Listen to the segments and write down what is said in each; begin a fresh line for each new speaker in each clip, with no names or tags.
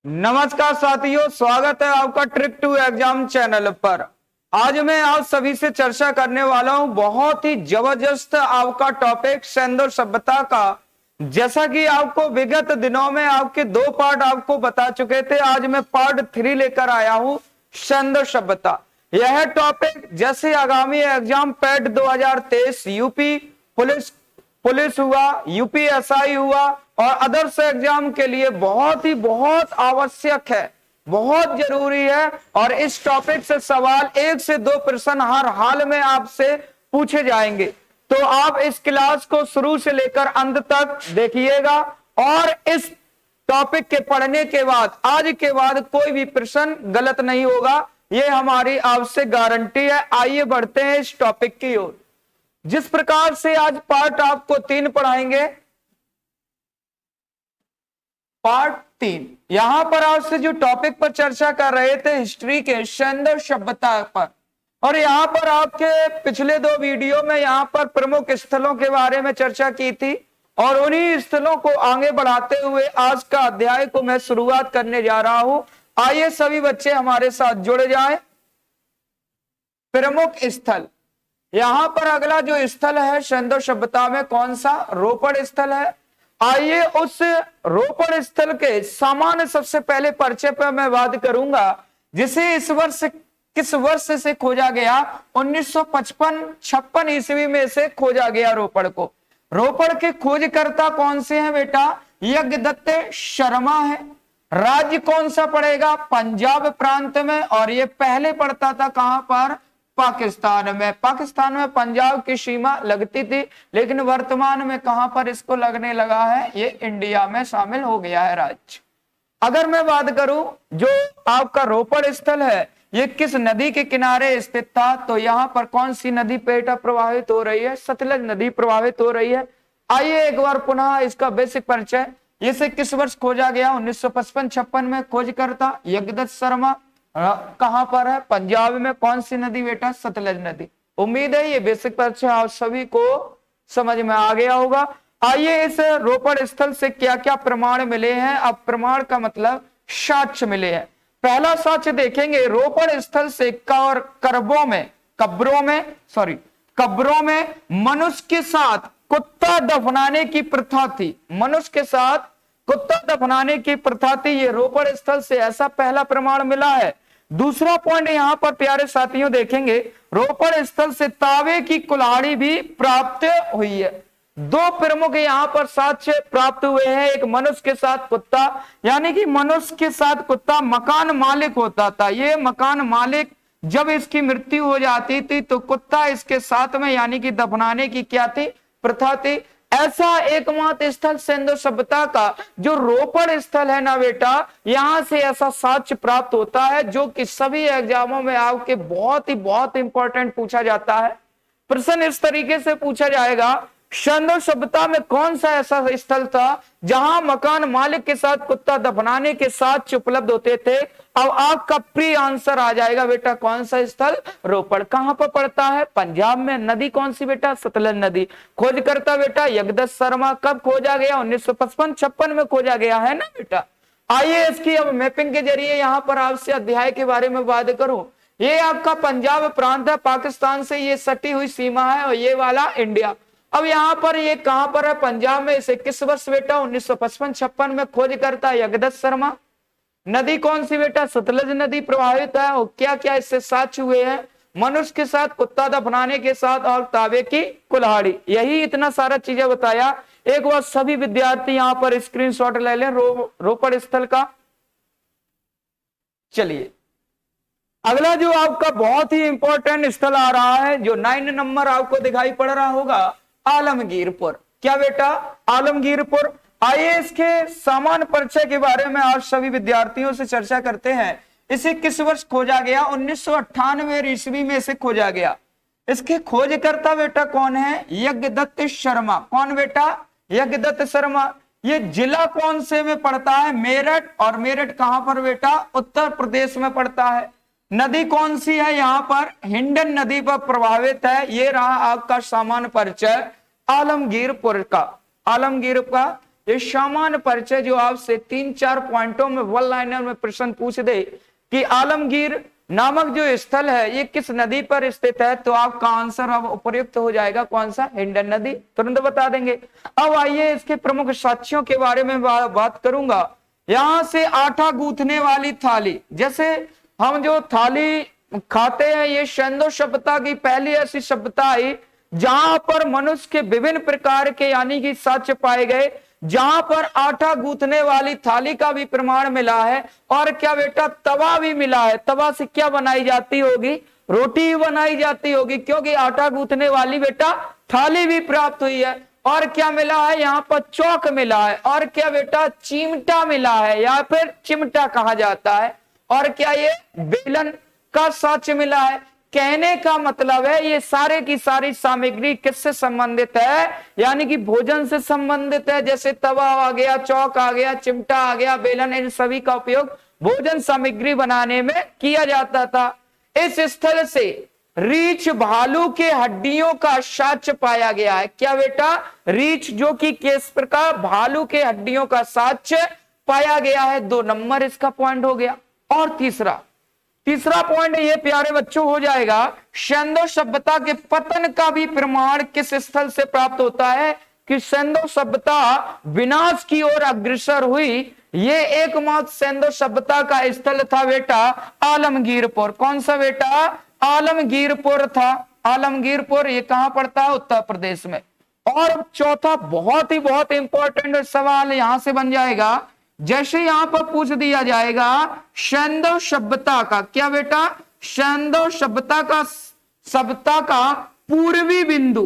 नमस्कार साथियों, स्वागत है आपका ट्रिक टू एग्जाम चैनल पर। आज मैं आप सभी से चर्चा करने वाला हूं बहुत ही जबरदस्त आपका टॉपिक सैंडो सभ्यता का। जैसा कि आपको विगत दिनों में आपके दो पार्ट आपको बता चुके थे, आज मैं पार्ट 3 लेकर आया हूं सैंडो सभ्यता। यह टॉपिक जैसे आगामी एग्जाम पैट 2023 यूपी पुलिस हुआ, यूपीएसआई हुआ और अदर्स एग्जाम के लिए बहुत आवश्यक है, बहुत जरूरी है। और इस टॉपिक से सवाल 1 से 2 प्रश्न हर हाल में आपसे पूछे जाएंगे। तो आप इस क्लास को शुरू से लेकर अंत तक देखिएगा और इस टॉपिक के पढ़ने के बाद आज के बाद कोई भी प्रश्न गलत नहीं होगा, यह हमारी आपसे गारंटी है। आइए बढ़ते हैं इस टॉपिक की ओर। जिस प्रकार से आज पार्ट आपको 3 पढ़ाएंगे, पार्ट 3 यहां पर आपसे जो टॉपिक पर चर्चा कर रहे थे हिस्ट्री के सैंडो सभ्यता पर, और यहां पर आपके पिछले 2 वीडियो में यहां पर प्रमुख स्थलों के बारे में चर्चा की थी और उन्हीं स्थलों को आगे बढ़ाते हुए आज का अध्याय को मैं शुरुआत करने जा रहा हूं। आइए सभी बच्चे हमारे साथ जुड़ जाएं। प्रमुख स्थल, यहां पर अगला जो स्थल है सैंडो सभ्यता में कौन सा? रोपड़ स्थल है। आइए उस रोपड़ स्थल के सामान्य सबसे पहले परिचय पर मैं बात करूंगा, जिसे इस वर्ष किस वर्ष से खोजा गया? 1955-56 ईस्वी में से खोजा गया रोपड़ को। रोपड़ के खोजकर्ता कौन से हैं बेटा? यज्ञदत्त शर्मा है। राज्य कौन सा पड़ेगा? पंजाब प्रांत में, और ये पहले पड़ता था कहां पर? पाकिस्तान में। पाकिस्तान में पंजाब की सीमा लगती थी, लेकिन वर्तमान में कहां पर इसको लगने लगा है? ये इंडिया में शामिल हो गया है राज्य। अगर मैं बात करूं जो आपका रोपड़ स्थल है, ये किस नदी के किनारे स्थित था? तो यहां पर कौन सी नदी बेटा प्रभावित हो रही है? सतलज नदी प्रभावित हो रही है। आइए एक बार पुनः इसका बेसिक परिचय। इसे किस वर्ष खोजा गया? 1955-56 में। खोजकर्ता यज्ञदत्त शर्मा। कहां पर है? पंजाब में। कौन सी नदी बेटा? सतलज नदी। उम्मीद है ये बेसिक परिचय आप सभी को समझ में आ गया होगा। आइए इस रोपड़ स्थल से क्या क्या प्रमाण मिले हैं। अब प्रमाण का मतलब साक्ष्य मिले हैं। पहला साक्ष्य देखेंगे, रोपड़ स्थल से कब्रों में मनुष्य के साथ कुत्ता दफनाने की प्रथा थी। मनुष्य के साथ कुत्ता दफनाने की प्रथा थी, ये रोपड़ स्थल से ऐसा पहला प्रमाण मिला है। दूसरा पॉइंट यहां पर प्यारे साथियों देखेंगे, रोपड़ स्थल से तावे की कुल्हाड़ी भी प्राप्त हुई है। 2 प्रमुख यहां पर साक्ष्य प्राप्त हुए हैं। एक मनुष्य के साथ कुत्ता, यानी कि मनुष्य के साथ कुत्ता मकान मालिक होता था। ये मकान मालिक जब इसकी मृत्यु हो जाती थी तो कुत्ता इसके साथ में, यानी कि दफनाने की क्या थी? प्रथा थी। ऐसा एकमात्र स्थल सैंडो सभ्यता का जो रोपड़ स्थल है ना बेटा, यहां से ऐसा साक्ष्य प्राप्त होता है जो कि सभी एग्जामों में आपके बहुत इंपॉर्टेंट पूछा जाता है। प्रश्न इस तरीके से पूछा जाएगा, सैंडो सभ्यता में कौन सा ऐसा स्थल था जहां मकान मालिक के साथ कुत्ता दफनाने के साक्ष्य उपलब्ध होते थे? अब आपका प्री आंसर आ जाएगा बेटा, कौन सा स्थल? रोपड़। कहां पर पड़ता है? पंजाब में। नदी कौन सी बेटा? सतलज नदी। खोजकर्ता बेटा यज्ञदत्त शर्मा। कब खोजा गया? 1955-56 में खोजा गया है ना बेटा। आइए इसकी अब मैपिंग के जरिए यहां पर आपसे अध्याय के बारे में बात करूं। ये आपका पंजाब प्रांत है, पाकिस्तान से ये सटी हुई सीमा है, और ये वाला इंडिया। अब यहां पर ये कहां पर है? पंजाब में। इसे किस वर्ष बेटा? 1955-56 में। खोजकर्ता यज्ञदत्त शर्मा। नदी कौन सी बेटा? सतलज नदी प्रभावित है। और क्या क्या इससे साक्ष्य हुए हैं? मनुष्य के साथ कुत्ता दफनाने के साथ और तावे की कुल्हाड़ी। यही इतना सारा चीजें बताया। एक बार सभी विद्यार्थी यहां पर स्क्रीनशॉट ले लें रोपड़ स्थल का। चलिए अगला जो आपका बहुत ही इंपॉर्टेंट स्थल आ रहा है, जो 9 नंबर आपको दिखाई पड़ रहा होगा, आलमगीरपुर। क्या बेटा? आलमगीरपुर। आइए इसके सामान्य परिचय के बारे में आज सभी विद्यार्थियों से चर्चा करते हैं। इसे किस वर्ष खोजा गया? 1998 ईस्वी में इसे खोजा गया। इसके खोजकर्ता बेटा कौन है? यज्ञदत्त शर्मा। कौन बेटा? यज्ञदत्त शर्मा। ये जिला कौन से में पड़ता है? मेरठ। और मेरठ कहां पर बेटा? उत्तर प्रदेश में पड़ता है। नदी कौन सी है? यहां पर हिंडन नदी पर प्रभावित है। ये रहा आपका सामान्य परिचय आलमगीरपुर का। आलमगीर का ये सामान्य परिचय जो आपसे 3-4 पॉइंटों में वन लाइनर में प्रश्न पूछ दे कि आलमगीर नामक जो स्थल है ये किस नदी पर स्थित है, तो आपका आंसर अब उपयुक्त हो जाएगा, कौन सा, हिंडन नदी, तुरंत बता देंगे। अब आइए इसके प्रमुख साक्ष्यों के बारे में बात करूंगा। यहां से आटा गूंथने वाली थाली, जैसे हम जो थाली खाते हैं, ये शंदो सभ्यता की पहली ऐसी सभ्यता आई जहां पर मनुष्य के विभिन्न प्रकार के यानी कि साक्ष्य पाए गए, जहां पर आटा गूंथने वाली थाली का भी प्रमाण मिला है, और क्या बेटा, तवा भी मिला है। तवा से क्या बनाई जाती होगी, रोटी भी बनाई जाती होगी, क्योंकि आटा गूंथने वाली बेटा थाली भी प्राप्त हुई है। और क्या मिला है, यहाँ पर चौक मिला है, और क्या बेटा, चिमटा मिला है, या फिर चिमटा कहा जाता है, और क्या ये बेलन का साक्ष्य मिला है। कहने का मतलब है ये सारे की सारी सामग्री किससे संबंधित है, यानी कि भोजन से संबंधित है। जैसे तवा आ गया, चौक आ गया, चिमटा आ गया, बेलन, इन सभी का उपयोग भोजन सामग्री बनाने में किया जाता था। इस स्थल से रीछ भालू के हड्डियों का साक्ष्य पाया गया है। क्या बेटा, रीछ जो कि किस प्रकार, भालू के हड्डियों का साक्ष्य पाया गया है। 2 नंबर इसका पॉइंट हो गया। और तीसरा पॉइंट ये प्यारे बच्चों हो जाएगा, सिंधु सभ्यता के पतन का भी प्रमाण किस स्थल से प्राप्त होता है कि सिंधु सभ्यता विनाश की ओर अग्रसर हुई। ये एकमात्र सिंधु सभ्यता का स्थल था बेटा आलमगीरपुर। कौन सा बेटा, आलमगीरपुर था। आलमगीरपुर ये कहां पड़ता है, उत्तर प्रदेश में। और चौथा बहुत इंपॉर्टेंट सवाल यहां से बन जाएगा, जैसे यहां पर पूछ दिया जाएगा सिंधु सभ्यता का, क्या बेटा, सिंधु सभ्यता का पूर्वी बिंदु,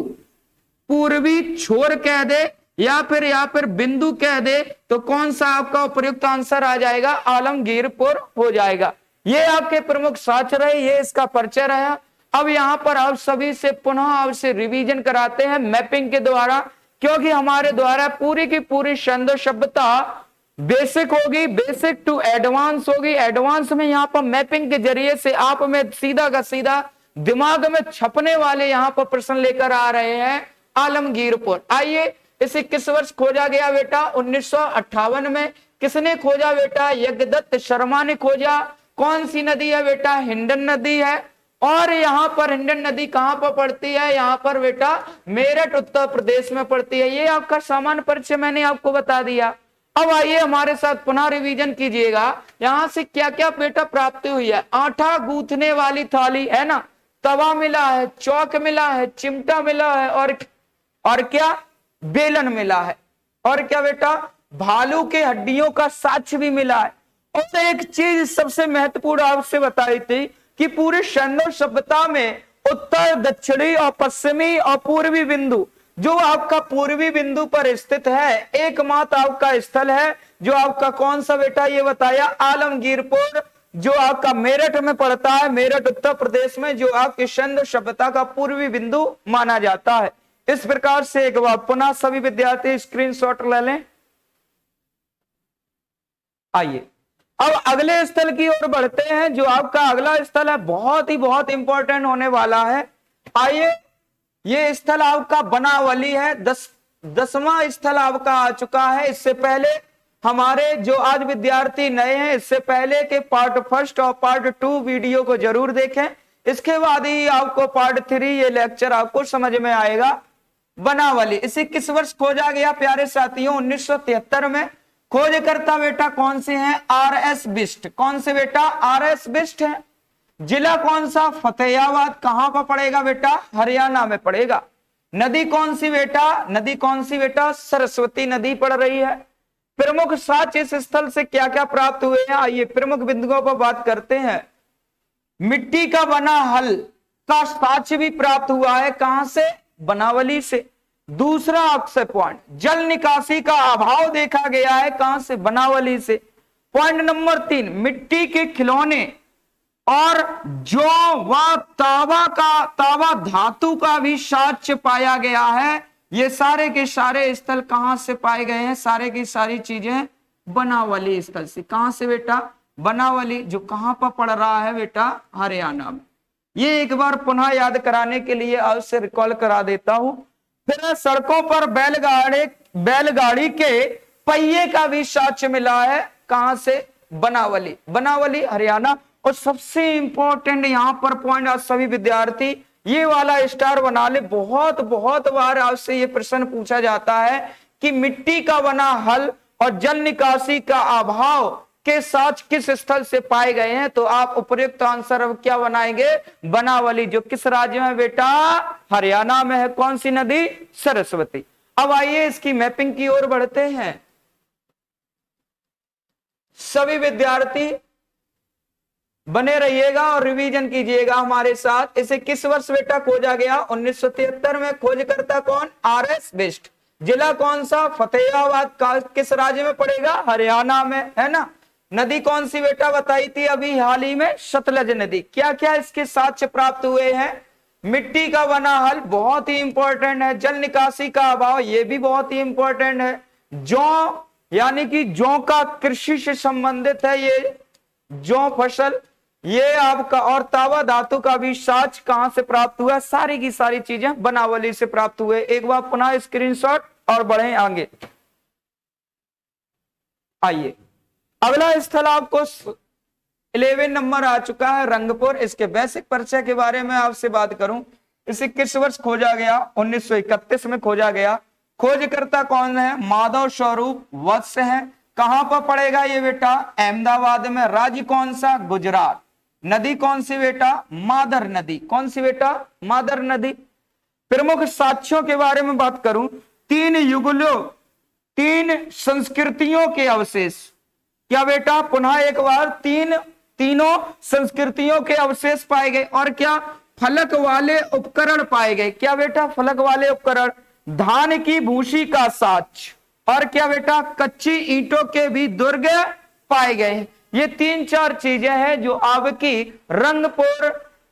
पूर्वी छोर कह दे या फिर बिंदु कह दे, तो कौन सा आपका उपयुक्त आंसर आ जाएगा, आलमगीरपुर हो जाएगा। ये आपके प्रमुख साक्ष्य रहे, ये इसका परिचय रहा। अब यहां पर आप सभी से पुनः आपसे रिवीजन कराते हैं मैपिंग के द्वारा, क्योंकि हमारे द्वारा पूरी की पूरी सिंधु सभ्यता बेसिक होगी, बेसिक टू एडवांस होगी। एडवांस में यहाँ पर मैपिंग के जरिए से आप में सीधा का सीधा दिमाग में छपने वाले यहाँ पर प्रश्न लेकर आ रहे हैं आलमगीरपुर। आइए, इसे किस वर्ष खोजा गया बेटा, 1958 में। किसने खोजा बेटा, यज्ञदत्त शर्मा ने खोजा। कौन सी नदी है बेटा, हिंडन नदी है। और यहाँ पर हिंडन नदी कहां पर पड़ती है, यहाँ पर बेटा मेरठ उत्तर प्रदेश में पड़ती है। ये आपका सामान्य परिचय मैंने आपको बता दिया। अब आइए हमारे साथ पुनः रिवीजन कीजिएगा, यहां से क्या क्या बेटा प्राप्ति हुई है। आटा गूंथने वाली थाली है ना, तवा मिला है, चौक मिला है, चिमटा मिला है, और क्या, बेलन मिला है। और क्या बेटा, भालू के हड्डियों का साक्ष्य भी मिला है। और एक चीज सबसे महत्वपूर्ण आपसे बताई थी कि पूरे सिंधु सभ्यता में उत्तर, दक्षिणी और पश्चिमी और पूर्वी बिंदु, जो आपका पूर्वी बिंदु पर स्थित है, एकमात्र आपका स्थल है जो आपका कौन सा बेटा, ये बताया आलमगीरपुर, जो आपका मेरठ में पड़ता है, मेरठ उत्तर प्रदेश में, जो आपकी सिंधु सभ्यता का पूर्वी बिंदु माना जाता है। इस प्रकार से एक बार पुनः सभी विद्यार्थी स्क्रीनशॉट ले लें। आइए अब अगले स्थल की ओर बढ़ते हैं। जो आपका अगला स्थल है बहुत इंपॉर्टेंट होने वाला है। आइए, ये स्थल आपका बनावली है। 10वां स्थल आपका आ चुका है। इससे पहले हमारे जो आज विद्यार्थी नए हैं, इससे पहले के पार्ट 1 और पार्ट 2 वीडियो को जरूर देखें। इसके बाद ही आपको पार्ट 3 ये लेक्चर आपको समझ में आएगा। बनावली इसे किस वर्ष खोजा गया प्यारे साथियों, 1973 में। खोजकर्ता बेटा कौन से हैं, RS बिष्ट। कौन से बेटा, RS बिष्ट है। जिला कौन सा, फतेहाबाद। कहां पर पड़ेगा बेटा, हरियाणा में पड़ेगा। नदी कौन सी बेटा, सरस्वती नदी पड़ रही है। प्रमुख साक्ष्य इस स्थल से क्या क्या प्राप्त हुए हैं, आइए प्रमुख बिंदुओं पर बात करते हैं। मिट्टी का बना हल का साक्ष्य भी प्राप्त हुआ है। कहां से, बनावली से। दूसरा आपसे पॉइंट, जल निकासी का अभाव देखा गया है। कहां से, बनावली से। पॉइंट नंबर 3, मिट्टी के खिलौने और जो वह तावा धातु का भी साक्ष्य पाया गया है। ये सारे के सारे स्थल कहां से पाए गए हैं, सारे की सारी चीजें बनावली स्थल से। कहां से बेटा, बनावली, जो कहां पर पड़ रहा है बेटा, हरियाणा में। ये एक बार पुनः याद कराने के लिए आपसे रिकॉल करा देता हूं। फिर सड़कों पर बैलगाड़ी के पहिए का भी साक्ष्य मिला है। कहां से? बनावली, बनावली हरियाणा। और सबसे इंपॉर्टेंट यहां पर पॉइंट, आज सभी विद्यार्थी ये वाला स्टार बना ले, बहुत बहुत बार आपसे ये प्रश्न पूछा जाता है कि मिट्टी का बना हल और जल निकासी का अभाव के साथ किस स्थल से पाए गए हैं? तो आप उपयुक्त आंसर अब क्या बनाएंगे? बनावली। जो किस राज्य में बेटा? हरियाणा में है। कौन सी नदी? सरस्वती। अब आइए इसकी मैपिंग की ओर बढ़ते हैं। सभी विद्यार्थी बने रहिएगा और रिवीजन कीजिएगा हमारे साथ। इसे किस वर्ष बेटा खोजा गया? 1973 में। खोजकर्ता कौन? आर.एस. बिष्ट। जिला कौन सा? फतेहाबाद। किस राज्य में पड़ेगा? हरियाणा में, है ना। नदी कौन सी बेटा बताई थी अभी हाल ही में? सतलज नदी। क्या क्या इसके साक्ष्य प्राप्त हुए हैं? मिट्टी का बना हल, बहुत ही इंपॉर्टेंट है। जल निकासी का अभाव, ये भी बहुत ही इंपॉर्टेंट है। जौ, यानी कि जौ का कृषि से संबंधित है ये जौ फसल, ये आपका। और तावा धातु का भी साक्ष्य कहां से प्राप्त हुआ? सारी की सारी चीजें बनावली से प्राप्त हुए। एक बार पुनः स्क्रीनशॉट और बढ़ें आगे। आइए अगला स्थल आपको 11 नंबर आ चुका है, रंगपुर। इसके बेसिक परिचय के बारे में आपसे बात करूं, इसे किस वर्ष खोजा गया? 1931 में खोजा गया। खोजकर्ता कौन है? माधव स्वरूप वत्स है। कहां पर पड़ेगा ये बेटा? अहमदाबाद में। राज्य कौन सा? गुजरात। नदी कौन सी बेटा? मादर नदी। कौन सी बेटा? मादर नदी। प्रमुख साक्ष्यों के बारे में बात करूं, 3 युगलों, 3 संस्कृतियों के अवशेष। क्या बेटा? पुनः एक बार, तीनों संस्कृतियों के अवशेष पाए गए। और क्या? फलक वाले उपकरण पाए गए। क्या बेटा? फलक वाले उपकरण। धान की भूसी का साक्ष्य। और क्या बेटा? कच्ची ईंटों के भी दुर्ग पाए गए। ये 3-4 चीजें हैं जो आपकी रंगपुर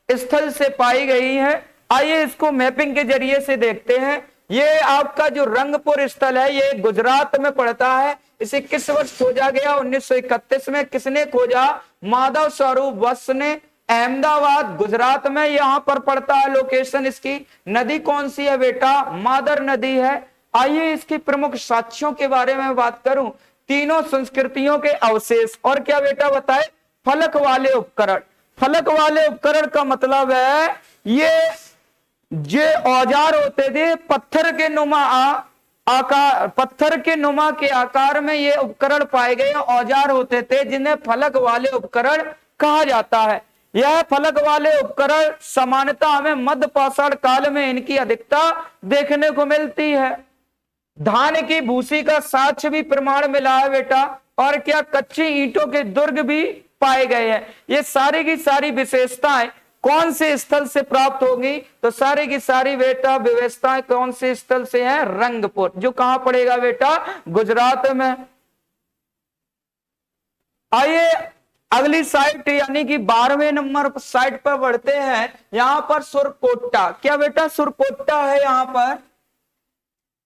स्थल से पाई गई है। आइए इसको मैपिंग के जरिए से देखते हैं। ये आपका जो रंगपुर स्थल है ये गुजरात में पड़ता है। इसे किस वर्ष खोजा गया? 1931 में। किसने खोजा? माधव स्वरूप वत्स ने। अहमदाबाद गुजरात में यहां पर पड़ता है लोकेशन इसकी। नदी कौन सी है बेटा? मादर नदी है। आइए इसके प्रमुख साक्ष्यों के बारे में बात करूं, तीनों संस्कृतियों के अवशेष। और क्या बेटा बताए? फलक वाले उपकरण। फलक वाले उपकरण का मतलब है ये औजार होते थे पत्थर के नुमा आकार, पत्थर के नुमा के आकार में ये उपकरण पाए गए औजार होते थे जिन्हें फलक वाले उपकरण कहा जाता है। यह फलक वाले उपकरण सामान्यतः हमें मध्य पाषाण काल में इनकी अधिकता देखने को मिलती है। धान की भूसी का साक्ष्य भी प्रमाण मिला है बेटा। और क्या? कच्ची ईंटों के दुर्ग भी पाए गए हैं। ये सारी की सारी विशेषताएं कौन से स्थल से प्राप्त होगी? तो सारी की सारी बेटा विशेषताएं कौन से स्थल से हैं? रंगपुर। जो कहां पड़ेगा बेटा? गुजरात में। आइए अगली साइट यानी कि 12वें नंबर साइट पर बढ़ते हैं। यहां पर सुरकोट्टा। क्या बेटा? सुरकोट्टा है यहां पर।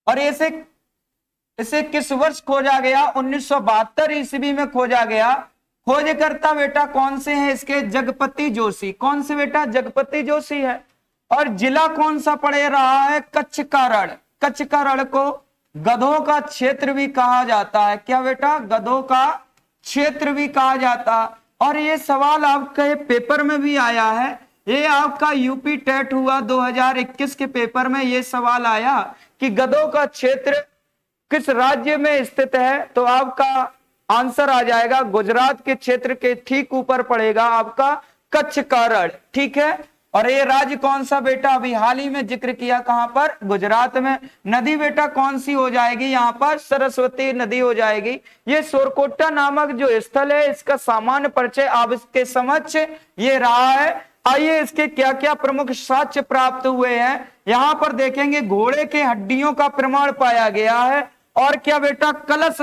और इसे किस वर्ष खोजा गया? 1972 ईस्वी में खोजा गया। खोजकर्ता बेटा कौन से हैं इसके? जगपति जोशी। कौन से बेटा? जगपति जोशी है। और जिला कौन सा पड़े रहा है? कच्छ का रण। कच्छ का रण को गधों का क्षेत्र भी कहा जाता है। क्या बेटा? गधों का क्षेत्र भी कहा जाता। और ये सवाल आपके पेपर में भी आया है। ये आपका यूपी टेट हुआ 2021 के पेपर में ये सवाल आया कि गधों का क्षेत्र किस राज्य में स्थित है? तो आपका आंसर आ जाएगा गुजरात के क्षेत्र के ठीक ऊपर पड़ेगा आपका कच्छ का रण। ठीक है। और ये राज्य कौन सा बेटा? अभी हाल ही में जिक्र किया। कहां पर? गुजरात में। नदी बेटा कौन सी हो जाएगी यहां पर? सरस्वती नदी हो जाएगी। ये सुरकोट्टा नामक जो स्थल है इसका सामान्य परिचय आप इसके समक्ष ये रहा है। आइए इसके क्या क्या प्रमुख साक्ष्य प्राप्त हुए हैं यहां पर देखेंगे। घोड़े के हड्डियों का प्रमाण पाया गया है। और क्या बेटा? कलश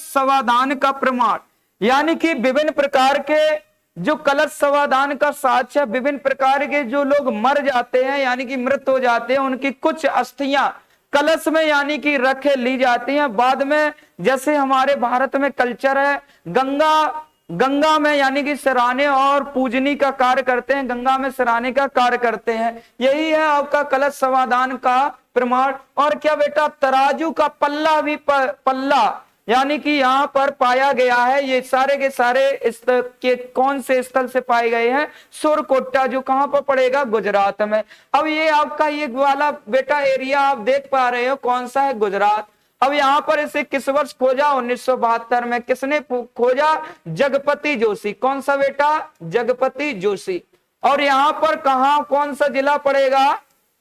समाधान का प्रमाण, यानी कि विभिन्न प्रकार के जो कलश समाधान का साक्ष्य, विभिन्न प्रकार के जो लोग मर जाते हैं यानी कि मृत हो जाते हैं उनकी कुछ अस्थियां कलश में यानी कि रख ली जाती हैं। बाद में जैसे हमारे भारत में कल्चर है गंगा गंगा में यानी कि सराहने और पूजनी का कार्य करते हैं, गंगा में सराहने का कार्य करते हैं। यही है आपका कलश समाधान का प्रमाण। और क्या बेटा, तराजू का पल्ला भी पल्ला यानी कि यहाँ पर पाया गया है। ये सारे के सारे स्थल के कौन से स्थल से पाए गए हैं? सुरकोटा, जो कहां पर पड़ेगा? गुजरात में। अब ये आपका ये वाला बेटा एरिया आप देख पा रहे हो कौन सा है? गुजरात। अब यहाँ पर इसे किस वर्ष खोजा? 1972 में। किसने खोजा? जगपति जोशी। कौन सा बेटा? जगपति जोशी। और यहाँ पर कहा कौन सा जिला पड़ेगा?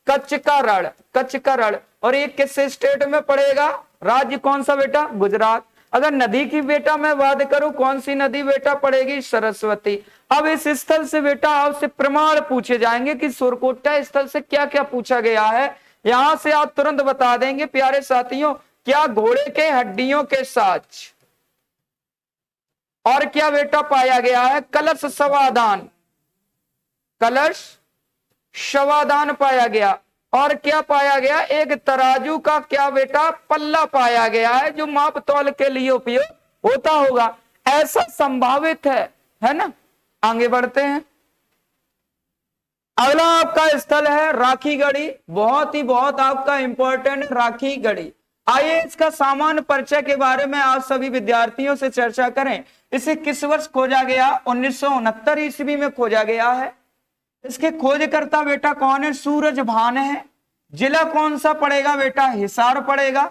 कच्छ का रण, कच्छ का रण। और ये किस स्टेट में पड़ेगा? राज्य कौन सा बेटा? गुजरात। अगर नदी की बेटा मैं बात करूं, कौन सी नदी बेटा पड़ेगी? सरस्वती। अब इस स्थल से बेटा आपसे प्रमाण पूछे जाएंगे कि सुरकोटा स्थल से क्या क्या पूछा गया है। यहां से आप तुरंत बता देंगे प्यारे साथियों। क्या घोड़े के हड्डियों के साथ और क्या बेटा पाया गया है? कलश समाधान, कलश समाधान पाया गया। और क्या पाया गया? एक तराजू का क्या बेटा? पल्ला पाया गया है, जो माप तौल के लिए उपयोग होता होगा, ऐसा संभावित है ना। आगे बढ़ते हैं। अगला आपका स्थल है राखीगढ़ी। बहुत आपका इंपॉर्टेंट राखीगढ़ी। आइए इसका सामान्य परिचय के बारे में आप सभी विद्यार्थियों से चर्चा करें। इसे किस वर्ष खोजा गया? 1969 ईस्वी में खोजा गया है। इसके खोजकर्ता बेटा कौन है? सूरज भान है। जिला कौन सा पड़ेगा बेटा? हिसार पड़ेगा।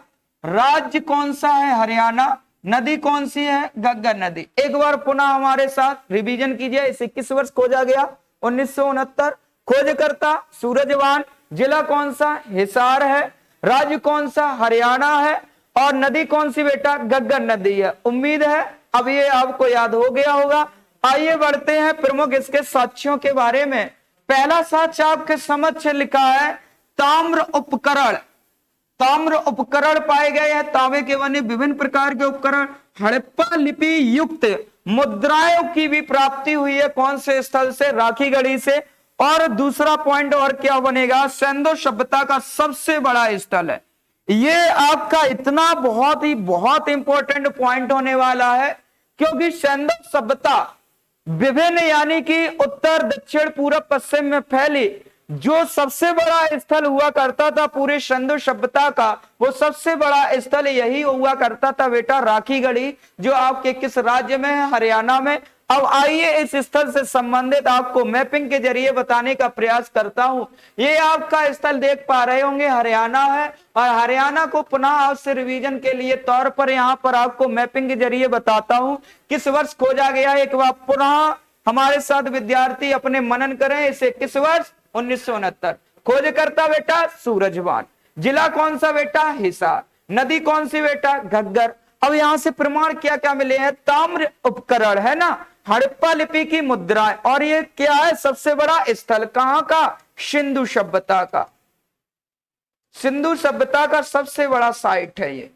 राज्य कौन सा है? हरियाणा। नदी कौन सी है? घग्गर नदी। एक बार पुनः हमारे साथ रिवीजन कीजिए। इसे किस वर्ष खोजा गया? 1969। खोजकर्ता सूरज भान। जिला कौन सा? हिसार है। राज्य कौन सा? हरियाणा है। और नदी कौन सी बेटा? घग्गर नदी है। उम्मीद है अब ये आपको याद हो गया होगा। आइए बढ़ते हैं प्रमुख इसके साक्ष्यों के बारे में। पहला साक्ष्य आपके समक्ष लिखा है ताम्र उपकरण। ताम्र उपकरण पाए गए हैं। तांबे के बने विभिन्न प्रकार के उपकरण। हड़प्पा लिपि युक्त मुद्राओं की भी प्राप्ति हुई है। कौन से स्थल से? राखीगढ़ी से। और दूसरा पॉइंट और क्या बनेगा? सिंधु सभ्यता का सबसे बड़ा स्थल है। ये आपका इतना बहुत इंपॉर्टेंट पॉइंट होने वाला है, क्योंकि सिंधु सभ्यता विभिन्न यानी कि उत्तर दक्षिण पूरब पश्चिम में फैली जो सबसे बड़ा स्थल हुआ करता था पूरे सिंधु सभ्यता का, वो सबसे बड़ा स्थल यही हुआ करता था बेटा राखीगढ़ी, जो आपके किस राज्य में है? हरियाणा में। अब आइए इस स्थल से संबंधित आपको मैपिंग के जरिए बताने का प्रयास करता हूं। ये आपका स्थल देख पा रहे होंगे हरियाणा है, और हरियाणा को पुनः आपसे रिवीजन के लिए तौर पर यहां पर आपको मैपिंग के जरिए बताता हूं किस वर्ष खोजा गया है। एक बार पुनः हमारे साथ विद्यार्थी अपने मनन करें। इसे किस वर्ष? 1969। खोजकर्ता बेटा सूरजवान। जिला कौन सा बेटा? हिसार। नदी कौन सी बेटा? घग्गर। अब यहां से प्रमाण क्या क्या मिले हैं? ताम्र उपकरण है ना, हड़प्पा लिपि की मुद्राएं, और ये क्या है? सबसे बड़ा स्थल कहां का? सिंधु सभ्यता का। सिंधु सभ्यता का सबसे बड़ा साइट है ये,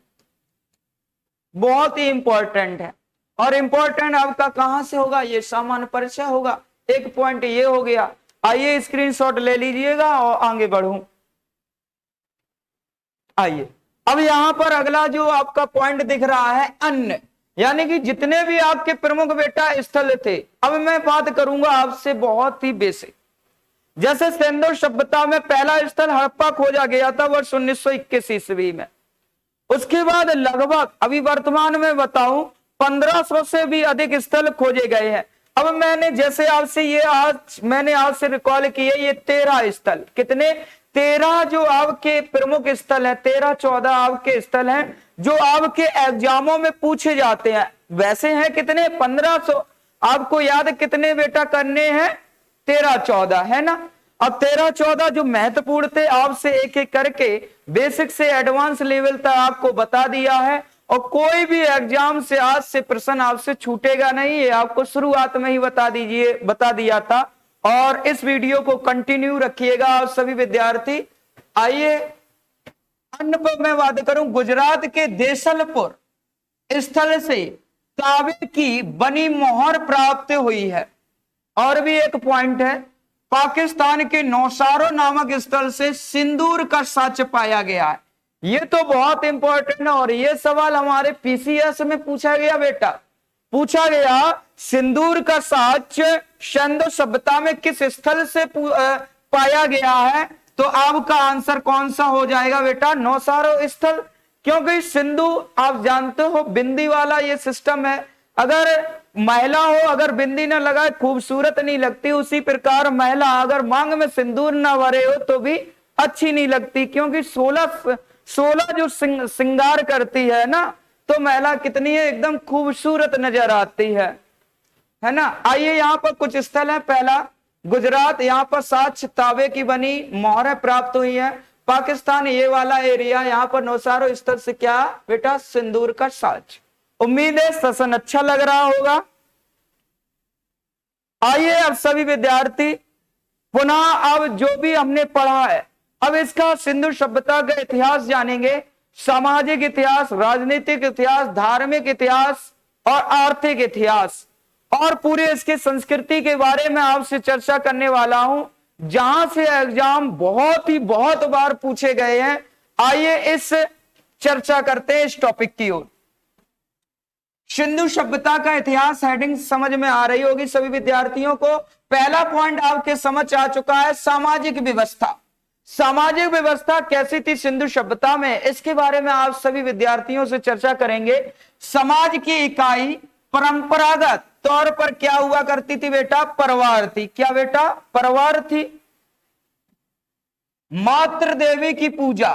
बहुत ही इंपॉर्टेंट है। और इंपॉर्टेंट आपका कहां से होगा? ये सामान्य परिचय होगा। एक पॉइंट ये हो गया। आइए स्क्रीनशॉट ले लीजिएगा और आगे बढ़ूं। आइए अब यहां पर अगला जो आपका पॉइंट दिख रहा है अन्य, यानी कि जितने भी आपके प्रमुख बेटा स्थल थे। अब मैं बात करूंगा आपसे बहुत ही बेसिक। जैसे सिंधु सभ्यता में पहला स्थल हड़प्पा खोजा गया था वर्ष 1921 ईस्वी में। उसके बाद लगभग अभी वर्तमान में बताऊं 1500 से भी अधिक स्थल खोजे गए हैं। अब मैंने जैसे आपसे मैंने आपसे रिकॉल किए ये 13 स्थल। कितने? 13 जो आपके प्रमुख स्थल है, 13-14 आपके स्थल हैं जो आपके एग्जामों में पूछे जाते हैं। वैसे हैं कितने? 1500। आपको याद कितने बेटा करने हैं? 13-14 है ना। अब 13-14 जो महत्वपूर्ण थे आपसे एक एक करके बेसिक से एडवांस लेवल तक आपको बता दिया है। और कोई भी एग्जाम से आज से प्रश्न आपसे छूटेगा नहीं, ये आपको शुरुआत में ही बता दिया था। और इस वीडियो को कंटिन्यू रखिएगा आप सभी विद्यार्थी। आइए अन्य पर मैं बात करूं। गुजरात के देसलपुर स्थल से तांबे की बनी मोहर प्राप्त हुई है। और भी एक पॉइंट है, पाकिस्तान के नौसारो नामक स्थल से सिंदूर का साक्ष्य पाया गया है। ये तो बहुत इंपॉर्टेंट है, और ये सवाल हमारे पीसीएस में पूछा गया बेटा। पूछा गया सिंदूर का साक्ष्य सिंधु सभ्यता में किस स्थल से पाया गया है, तो आपका आंसर कौन सा हो जाएगा बेटा, नौसारो स्थल। क्योंकि सिंधु आप जानते हो बिंदी वाला ये सिस्टम है, अगर महिला हो अगर बिंदी ना लगाए खूबसूरत नहीं लगती, उसी प्रकार महिला अगर मांग में सिंदूर ना भरे हो तो भी अच्छी नहीं लगती। क्योंकि 16 जो श्रृंगार करती है ना, तो महिला कितनी है, एकदम खूबसूरत नजर आती है ना। आइए यहाँ पर कुछ स्थल है। पहला गुजरात, यहाँ पर साक्ष्य तांबे की बनी मोहरें प्राप्त हुई है। पाकिस्तान ये वाला एरिया, यहाँ पर नौसारो स्थल से क्या बेटा, सिंदूर का साक्ष्य। उम्मीद है सेशन अच्छा लग रहा होगा। आइए अब सभी विद्यार्थी पुनः अब जो भी हमने पढ़ा है, अब इसका सिंधु सभ्यता का इतिहास जानेंगे। सामाजिक इतिहास, राजनीतिक इतिहास, धार्मिक इतिहास और आर्थिक इतिहास, और पूरे इसके संस्कृति के बारे में आपसे चर्चा करने वाला हूं, जहां से एग्जाम बहुत बार पूछे गए हैं। आइए इस चर्चा करते हैं इस टॉपिक की ओर। सिंधु सभ्यता का इतिहास हेडिंग समझ में आ रही होगी सभी विद्यार्थियों को। पहला पॉइंट आपके समझ आ चुका है, सामाजिक व्यवस्था। सामाजिक व्यवस्था कैसी थी सिंधु सभ्यता में, इसके बारे में आप सभी विद्यार्थियों से चर्चा करेंगे। समाज की इकाई परंपरागत तौर पर क्या हुआ करती थी बेटा, परिवार थी। क्या बेटा, परिवार थी। मातृ देवी की पूजा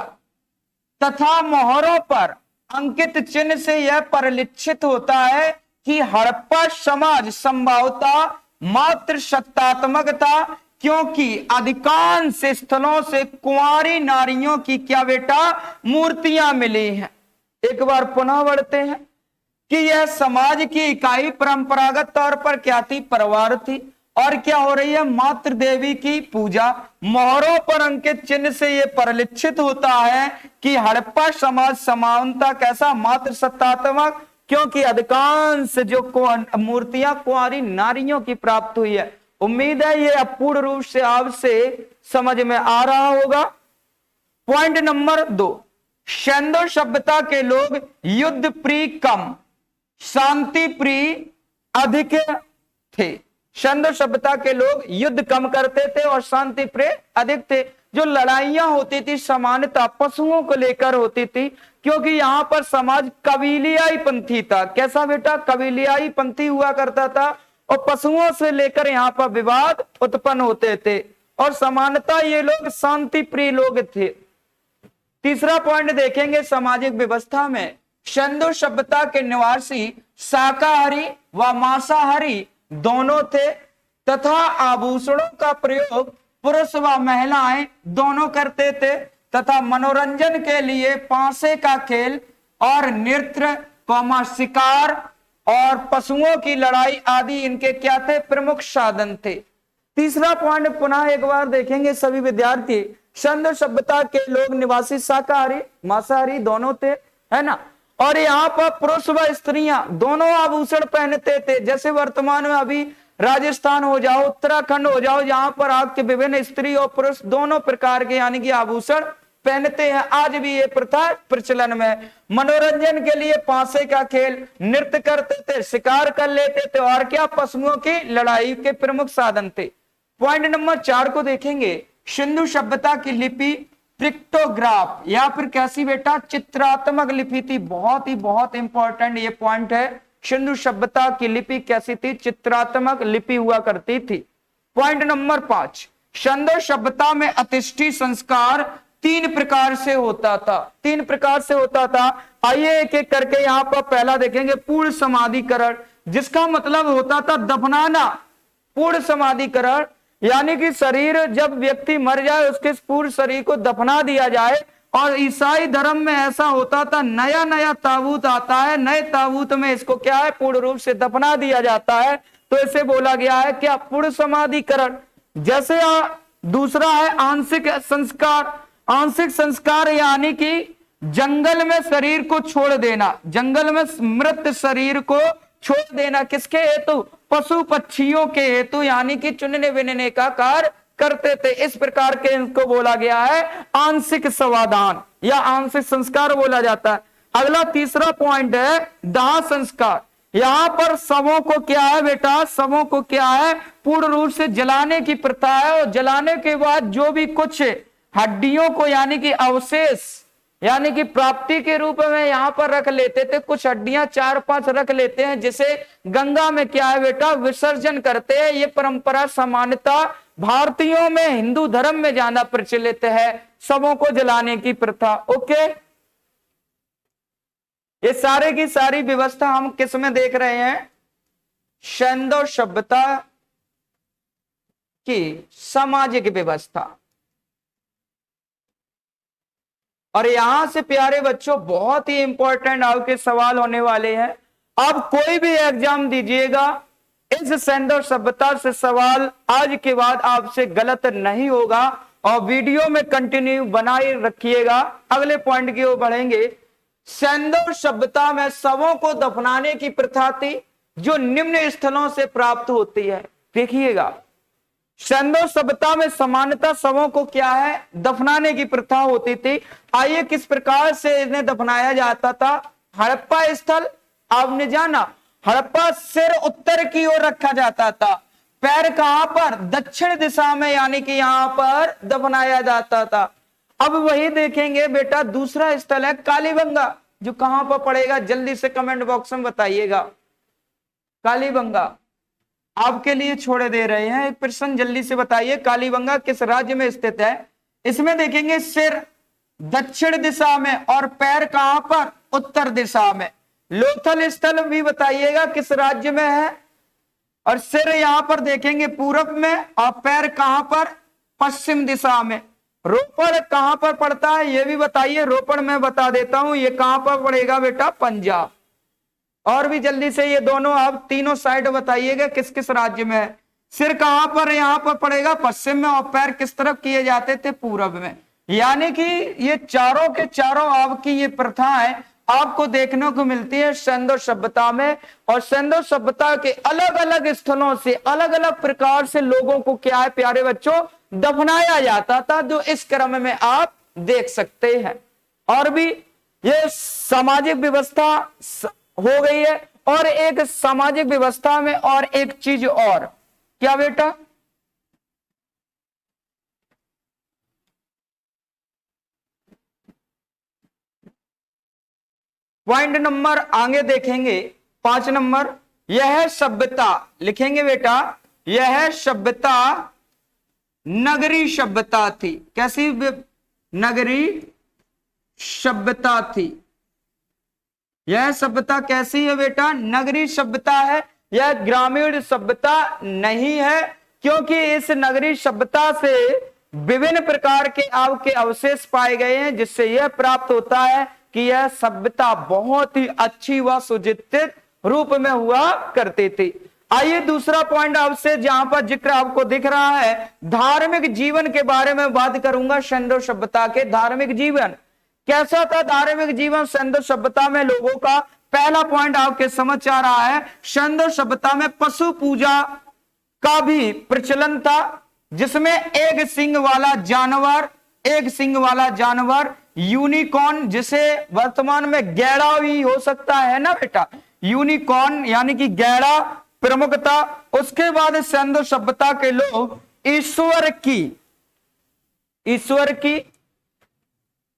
तथा मोहरों पर अंकित चिन्ह से यह परिलक्षित होता है कि हड़प्पा समाज संभवतः मातृ सत्तात्मक था, क्योंकि अधिकांश स्थलों से कुंवारी नारियों की क्या बेटा, मूर्तियां मिली हैं। एक बार पुनः बढ़ते हैं कि यह समाज की इकाई परंपरागत तौर पर क्या थी, परिवार थी। और क्या हो रही है, मातृ देवी की पूजा। मोहरों पर अंकित चिन्ह से यह परिलक्षित होता है कि हड़प्पा समाज समानता कैसा, मातृ सत्तात्मक, क्योंकि अधिकांश जो मूर्तियां कुंवारी नारियों की प्राप्त हुई है। उम्मीद है ये अपूर्ण रूप से आपसे समझ में आ रहा होगा। पॉइंट नंबर 2, सिंधु सभ्यता के लोग युद्ध प्रिय कम, शांति प्रिय अधिक थे। सिंधु सभ्यता के लोग युद्ध कम करते थे और शांति प्रिय अधिक थे। जो लड़ाइयां होती थी समानता पशुओं को लेकर होती थी, क्योंकि यहाँ पर समाज कबीलियाई पंथी था। कैसा बेटा, कबीलियाई पंथी हुआ करता था, और पशुओं से लेकर यहाँ पर विवाद उत्पन्न होते थे। और समानता, ये लोग शांति प्रिय लोग थे। तीसरा पॉइंट देखेंगे, सामाजिक व्यवस्था में सिंधु सभ्यता के निवासी शाकाहारी व मांसाहारी दोनों थे, तथा आभूषणों का प्रयोग पुरुष व महिलाएं दोनों करते थे, तथा मनोरंजन के लिए पांसे का खेल और नृत्य, शिकार और पशुओं की लड़ाई आदि इनके क्या थे, प्रमुख साधन थे। तीसरा पॉइंट पुनः एक बार देखेंगे सभी विद्यार्थी, सिंधु सभ्यता के लोग निवासी शाकाहारी मांसाहारी दोनों थे, है ना। और यहाँ पर पुरुष व स्त्रियां दोनों आभूषण पहनते थे। जैसे वर्तमान में अभी राजस्थान हो जाओ, उत्तराखंड हो जाओ, जहां पर आपके विभिन्न स्त्री और पुरुष दोनों प्रकार के यानी कि आभूषण पहनते हैं। आज भी ये प्रथा प्रचलन में। मनोरंजन के लिए पांसे का खेल, नृत्य करते थे, शिकार कर लेते थे, और क्या, पशुओं की लड़ाई के प्रमुख साधन थे। पॉइंट नंबर 4 को देखेंगे, सिंधु सभ्यता की लिपि पिक्टोग्राफ या फिर कैसी बेटा, चित्रात्मक लिपि थी। बहुत इंपॉर्टेंट ये पॉइंट है। सिंधु सभ्यता की लिपि कैसी थी, चित्रात्मक लिपि हुआ करती थी। पॉइंट नंबर 5, सिंधु सभ्यता में अंत्येष्टि संस्कार 3 प्रकार से होता था। 3 प्रकार से होता था। आइए एक एक करके यहाँ पर पहला देखेंगे, पूर्ण समाधिकरण, जिसका मतलब होता था दफनाना। पूर्ण समाधिकरण यानी कि शरीर जब व्यक्ति मर जाए उसके पूर्ण शरीर को दफना दिया जाए। और ईसाई धर्म में ऐसा होता था, नया नया ताबूत आता है, नए ताबूत में इसको क्या है, पूर्ण रूप से दफना दिया जाता है, तो इसे बोला गया है क्या, पूर्ण समाधिकरण। जैसे दूसरा है आंशिक संस्कार। आंशिक संस्कार यानी कि जंगल में शरीर को छोड़ देना, जंगल में मृत शरीर को छोड़ देना, किसके हेतु, पशु पक्षियों के हेतु, यानी कि चुनने बिनने का कार्य करते थे। इस प्रकार के इनको बोला गया है आंशिक समाधान या आंशिक संस्कार बोला जाता है। अगला तीसरा पॉइंट है दाह संस्कार, यहां पर शवों को क्या है बेटा, शवों को क्या है, पूर्ण रूप से जलाने की प्रथा है। और जलाने के बाद जो भी कुछ हड्डियों को यानी कि अवशेष यानी कि प्राप्ति के रूप में यहां पर रख लेते थे, कुछ हड्डियां 4-5 रख लेते हैं, जिसे गंगा में क्या है बेटा विसर्जन करते हैं। ये परंपरा सामान्यता भारतीयों में, हिंदू धर्म में ज्यादा प्रचलित है, शवों को जलाने की प्रथा। ओके, ये सारे की सारी व्यवस्था हम किस में देख रहे हैं, सैंधव सभ्यता की सामाजिक व्यवस्था। और यहां से प्यारे बच्चों बहुत ही इंपॉर्टेंट आपके सवाल होने वाले हैं। अब कोई भी एग्जाम दीजिएगा, इस सैंधव सभ्यता से सवाल आज के बाद आपसे गलत नहीं होगा। और वीडियो में कंटिन्यू बनाए रखिएगा। अगले पॉइंट की ओर बढ़ेंगे। सैंधव सभ्यता में शवों को दफनाने की प्रथा थी, जो निम्न स्थलों से प्राप्त होती है। देखिएगा, सैंधव सभ्यता में सामान्यतः शवों को क्या है, दफनाने की प्रथा होती थी। आइए किस प्रकार से इन्हें दफनाया जाता था। हड़प्पा स्थल आपने जाना, हड़प्पा सिर उत्तर की ओर रखा जाता था, पैर कहां पर, दक्षिण दिशा में, यानी कि यहां पर दफनाया जाता था। अब वही देखेंगे बेटा, दूसरा स्थल है कालीबंगा, जो कहां पर पड़ेगा, जल्दी से कमेंट बॉक्स में बताइएगा। कालीबंगा आपके लिए छोड़े दे रहे हैं, एक प्रश्न जल्दी से बताइए, कालीबंगा किस राज्य में स्थित है। इसमें देखेंगे सिर दक्षिण दिशा में और पैर कहां पर, उत्तर दिशा में। लोथल स्थल भी बताइएगा किस राज्य में है, और सिर यहां पर देखेंगे पूरब में और पैर कहां पर, पश्चिम दिशा में। रोपड़ कहां पर पड़ता है यह भी बताइए, रोपड़ में बता देता हूं, ये कहां पर पड़ेगा बेटा, पंजाब। और भी जल्दी से ये दोनों आप तीनों साइड बताइएगा किस किस राज्य में है। सिर कहां पर, यहां पर पड़ेगा पश्चिम में, और पैर किस तरफ किए जाते थे, पूरब में। यानी कि ये चारों के चारों आपकी ये प्रथाएं आपको देखने को मिलती है सैंधव सभ्यता में। और सैंधव सभ्यता के अलग अलग स्थलों से अलग अलग प्रकार से लोगों को क्या है प्यारे बच्चों, दफनाया जाता था, जो इस क्रम में आप देख सकते हैं। और भी ये सामाजिक व्यवस्था हो गई है। और एक सामाजिक व्यवस्था में और एक चीज और, क्या बेटा, पॉइंट नंबर आगे देखेंगे 5 नंबर, यह सभ्यता लिखेंगे बेटा, यह सभ्यता नगरी सभ्यता थी। कैसी नगरी सभ्यता थी। यह सभ्यता कैसी है बेटा, नगरी सभ्यता है, यह ग्रामीण सभ्यता नहीं है। क्योंकि इस नगरी सभ्यता से विभिन्न प्रकार के आपके अवशेष पाए गए हैं, जिससे यह प्राप्त होता है कि यह सभ्यता बहुत ही अच्छी व सुचित्रित रूप में हुआ करती थी। आइए दूसरा पॉइंट आपसे, जहां पर जिक्र आपको दिख रहा है, धार्मिक जीवन के बारे में बात करूंगा। सैंधव सभ्यता के धार्मिक जीवन कैसा था, धार्मिक जीवन सैंधव सभ्यता में लोगों का। पहला पॉइंट आपके समझ आ रहा है, सैंधव सभ्यता में पशु पूजा का भी प्रचलन था, जिसमें एक सिंग वाला जानवर यूनिकॉर्न, जिसे वर्तमान में गैड़ा भी हो सकता है ना बेटा, यूनिकॉर्न यानी कि गैड़ा प्रमुख था। उसके बाद सैंधव सभ्यता के लोग ईश्वर की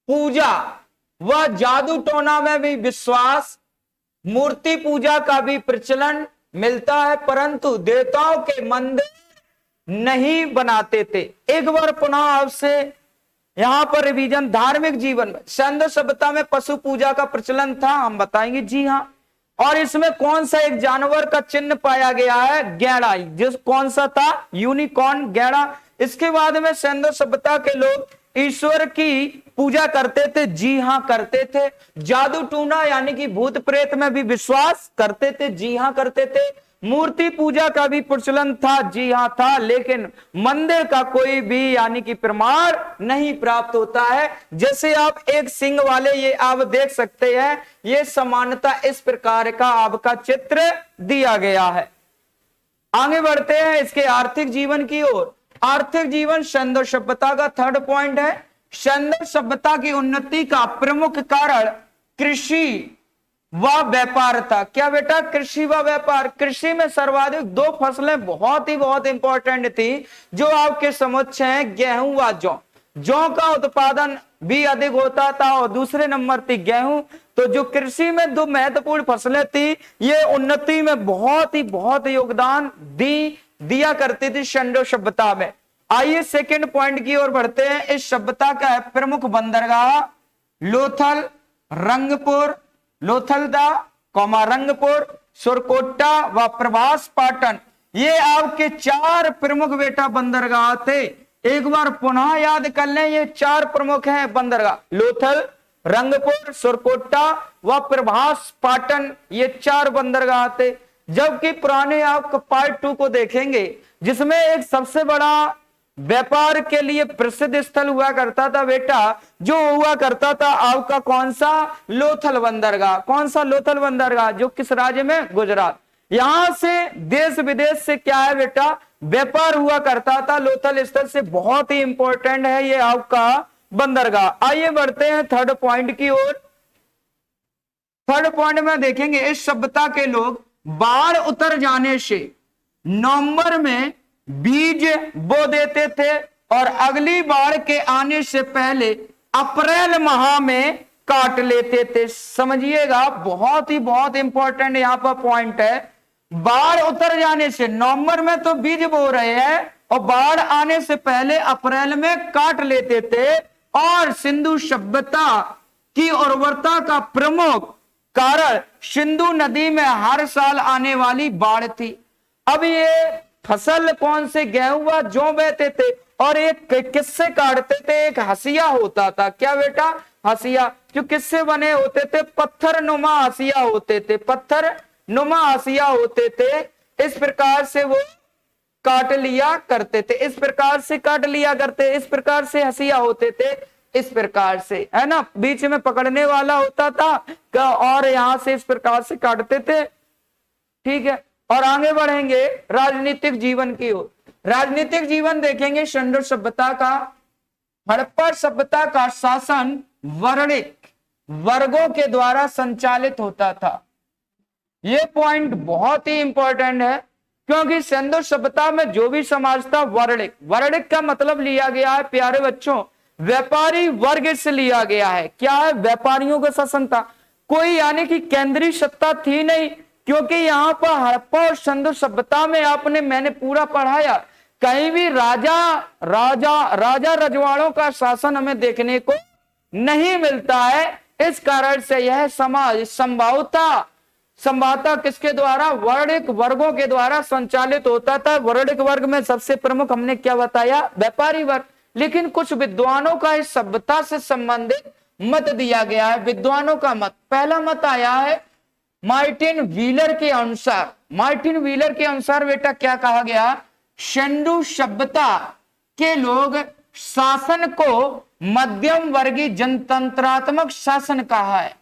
पूजा व जादू टोना में भी विश्वास, मूर्ति पूजा का भी प्रचलन मिलता है, परंतु देवताओं के मंदिर नहीं बनाते थे। एक बार पुनः आपसे यहां पर रिवीजन, धार्मिक जीवन में सैंधव सभ्यता में पशु पूजा का प्रचलन था, हम बताएंगे जी हां। और इसमें कौन सा एक जानवर का चिन्ह पाया गया है, गैड़ा, जिस कौन सा था, यूनिकॉर्न, गैड़ा। इसके बाद में सैंधव सभ्यता के लोग ईश्वर की पूजा करते थे, जी हां करते थे। जादू टूना यानी कि भूत प्रेत में भी विश्वास करते थे, जी हां करते थे। मूर्ति पूजा का भी प्रचलन था, जी हां था, लेकिन मंदिर का कोई भी यानी कि प्रमाण नहीं प्राप्त होता है। जैसे आप एक सिंह वाले ये आप देख सकते हैं, ये समानता इस प्रकार का आपका चित्र दिया गया है। आगे बढ़ते हैं इसके आर्थिक जीवन की ओर। आर्थिक जीवन सैंधव सभ्यता का थर्ड पॉइंट है। सैंधव सभ्यता की उन्नति का प्रमुख कारण कृषि व व्यापार था। क्या बेटा? कृषि व व्यापार। कृषि में सर्वाधिक दो फसलें बहुत ही बहुत इंपॉर्टेंट थी जो आपके समक्ष हैं, गेहूं व जौ। जौ का उत्पादन भी अधिक होता था और दूसरे नंबर थी गेहूं। तो जो कृषि में दो महत्वपूर्ण फसलें थी, ये उन्नति में बहुत योगदान दिया करती थी शंडो सभ्यता में। आइए सेकंड पॉइंट की ओर बढ़ते हैं। इस सभ्यता का है प्रमुख बंदरगाह लोथल, रंगपुर, लोथलदा, रंगपुर, सुरकोटा व प्रभास पाटन। ये आपके चार प्रमुख बेटा बंदरगाह थे। एक बार पुनः याद कर लें, ये चार प्रमुख हैं बंदरगाह, लोथल, रंगपुर, सुरकोटा व प्रभास पाटन, ये चार बंदरगाह थे। जबकि पुराने आप पार्ट 2 को देखेंगे जिसमें एक सबसे बड़ा व्यापार के लिए प्रसिद्ध स्थल हुआ करता था बेटा, जो हुआ करता था आपका कौन सा? लोथल बंदरगाह। कौन सा? लोथल बंदरगाह, जो किस राज्य में? गुजरात। यहां से देश विदेश से क्या है बेटा? व्यापार हुआ करता था। लोथल स्थल से बहुत ही इंपॉर्टेंट है ये आपका बंदरगाह। आइए बढ़ते हैं थर्ड पॉइंट की ओर। थर्ड पॉइंट में देखेंगे इस सभ्यता के लोग बाढ़ उतर जाने से नवंबर में बीज बो देते थे और अगली बाढ़ के आने से पहले अप्रैल माह में काट लेते थे। समझिएगा, बहुत ही बहुत इंपॉर्टेंट यहां पर पॉइंट है। बाढ़ उतर जाने से नवंबर में तो बीज बो रहे हैं और बाढ़ आने से पहले अप्रैल में काट लेते थे। और सिंधु सभ्यता की उर्वरता का प्रमुख कारण सिंधु नदी में हर साल आने वाली बाढ़ थी। अब ये फसल कौन से? गेहूं व जौ बोते थे और एक किससे काटते थे? एक हसिया होता था। क्या बेटा? हसिया, जो किससे बने होते थे? पत्थर नुमा हसिया होते थे, पत्थर नुमा हसिया होते थे। इस प्रकार से वो काट लिया करते थे, इस प्रकार से काट लिया करते, इस प्रकार से हसिया होते थे, इस प्रकार से, है ना, बीच में पकड़ने वाला होता था और यहां से इस प्रकार से काटते थे। ठीक है, और आगे बढ़ेंगे राजनीतिक जीवन की ओर। राजनीतिक जीवन देखेंगे सिंधु सभ्यता का। हड़प्पा सभ्यता का शासन वर्णिक वर्गों के द्वारा संचालित होता था। यह पॉइंट बहुत ही इंपॉर्टेंट है क्योंकि सिंधु सभ्यता में जो भी समाज था वर्णिक, वर्णिक का मतलब लिया गया है प्यारे बच्चों व्यापारी वर्ग से लिया गया है। क्या है? व्यापारियों का शासन था, कोई यानी कि केंद्रीय सत्ता थी नहीं। क्योंकि यहाँ पर हड़प्पा और सिंधु सभ्यता में मैंने पूरा पढ़ाया, कहीं भी राजा रजवाड़ों का शासन हमें देखने को नहीं मिलता है। इस कारण से यह समाज संभवतः किसके द्वारा? वर्णिक वर्गों के द्वारा संचालित होता था। वर्णिक वर्ग में सबसे प्रमुख हमने क्या बताया? व्यापारी वर्ग। लेकिन कुछ विद्वानों का इस सभ्यता से संबंधित मत दिया गया है। विद्वानों का मत, पहला मत आया है मार्टिन व्हीलर के अनुसार। मार्टिन व्हीलर के अनुसार बेटा क्या कहा गया? सिंधु सभ्यता के लोग शासन को मध्यम वर्गीय जनतंत्रात्मक शासन कहा है।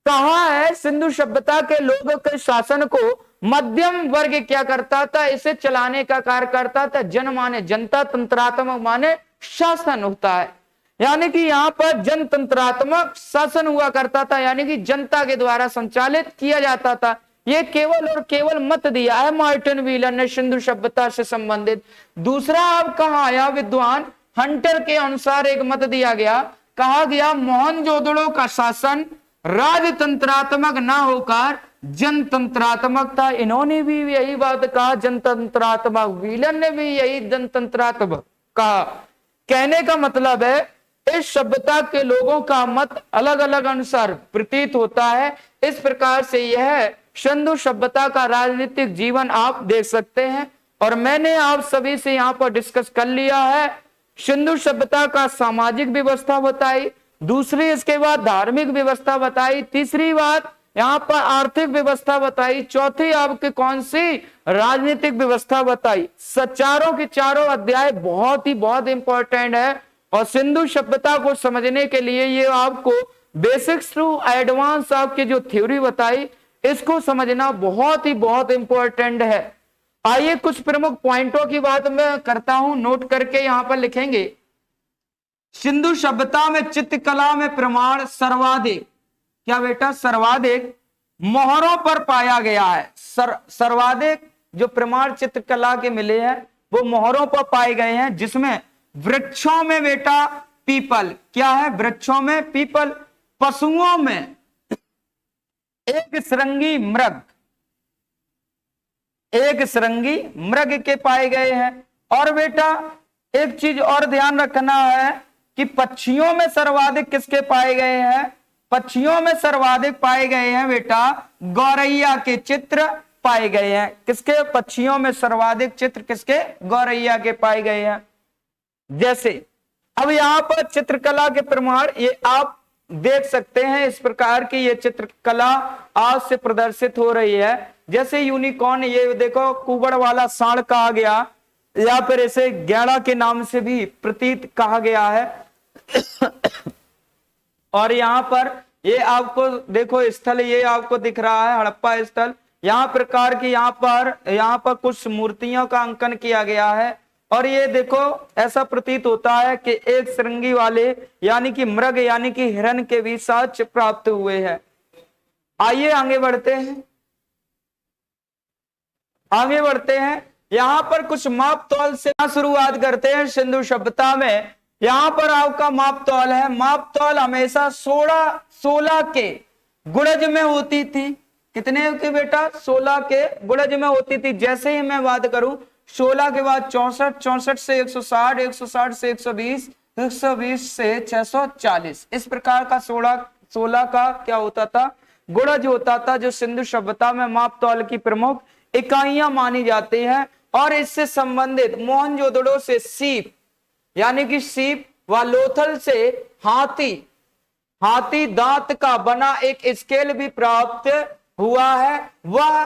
कहा है सिंधु सभ्यता के लोगों के शासन को मध्यम वर्ग क्या करता था? इसे चलाने का कार्य करता था। जन माने जनता, तंत्रात्मक माने शासन होता है, यानी कि यहाँ पर जनतंत्रात्मक शासन हुआ करता था, यानी कि जनता के द्वारा संचालित किया जाता था। ये केवल और केवल मत दिया है मार्टिन व्हीलर ने सिंधु सभ्यता से संबंधित। दूसरा अब कहा आया विद्वान हंटर के अनुसार एक मत दिया गया, कहा गया मोहनजोदड़ो का शासन राजतंत्रात्मक ना होकर जनतंत्रात्मक था। इन्होंने भी यही बात कहा, जनतंत्रात्मक। व्हीलर ने भी यही जनतंत्रात्मक कहा। कहने का मतलब है इस सभ्यता के लोगों का मत अलग अलग अनुसार प्रतीत होता है। इस प्रकार से यह सिंधु सभ्यता का राजनीतिक जीवन आप देख सकते हैं। और मैंने आप सभी से यहाँ पर डिस्कस कर लिया है। सिंधु सभ्यता का सामाजिक व्यवस्था बताई, दूसरी इसके बाद धार्मिक व्यवस्था बताई, तीसरी बात यहाँ पर आर्थिक व्यवस्था बताई, चौथी आपकी कौन सी? राजनीतिक व्यवस्था बताई। चारों के चारों अध्याय बहुत ही बहुत इंपॉर्टेंट है और सिंधु सभ्यता को समझने के लिए ये आपको बेसिक्स टू एडवांस आपकी जो थ्योरी बताई इसको समझना बहुत ही बहुत इंपॉर्टेंट है। आइए कुछ प्रमुख पॉइंटों की बात मैं करता हूं, नोट करके यहां पर लिखेंगे। सिंधु सभ्यता में चित्रकला में प्रमाण सर्वाधिक, क्या बेटा? सर्वाधिक मोहरों पर पाया गया है। सर्वाधिक जो प्रमाण चित्रकला के मिले हैं वो मोहरों पर पाए गए हैं, जिसमें वृक्षों में बेटा पीपल, क्या है, वृक्षों में पीपल, पशुओं में एक श्रृंगी मृग, एक श्रृंगी मृग के पाए गए हैं। और बेटा एक चीज और ध्यान रखना है कि पक्षियों में सर्वाधिक किसके पाए गए हैं, पक्षियों में सर्वाधिक पाए गए हैं बेटा गौरैया के चित्र पाए गए हैं। किसके, पक्षियों में सर्वाधिक चित्र किसके, गौरैया के पाए गए हैं। जैसे अब यहां पर चित्रकला के प्रमाण ये आप देख सकते हैं, इस प्रकार की ये चित्रकला आज से प्रदर्शित हो रही है। जैसे यूनिकॉर्न, ये देखो कुबड़ वाला सांड कहा गया, या फिर इसे गैड़ा के नाम से भी प्रतीत कहा गया है। और यहां पर ये आपको देखो स्थल, ये आपको दिख रहा है हड़प्पा स्थल। यहाँ प्रकार की यहाँ पर कुछ मूर्तियों का अंकन किया गया है। और ये देखो ऐसा प्रतीत होता है कि एक श्रृंगी वाले यानी कि मृग यानी कि हिरण के भी साक्ष्य प्राप्त हुए हैं। आइए आगे बढ़ते हैं, आगे बढ़ते हैं। यहाँ पर कुछ माप तौल से शुरुआत करते हैं। सिंधु सभ्यता में यहाँ पर आपका माप तौल है। माप तौल हमेशा 16 के गुणज में होती थी। कितने की बेटा, 16 के गुणज में होती थी। जैसे ही मैं बात करूं 16 के बाद 64, 64 से 160, 160 से 120, 120 से 640, इस प्रकार का 16 का क्या होता था, गुणज होता था, जो सिंधु सभ्यता में माप तौल की प्रमुख इकाइयां मानी जाती हैं। और इससे संबंधित मोहनजोदड़ो से सीप यानी कि सीप व लोथल से हाथी दांत का बना एक स्केल भी प्राप्त हुआ है। वह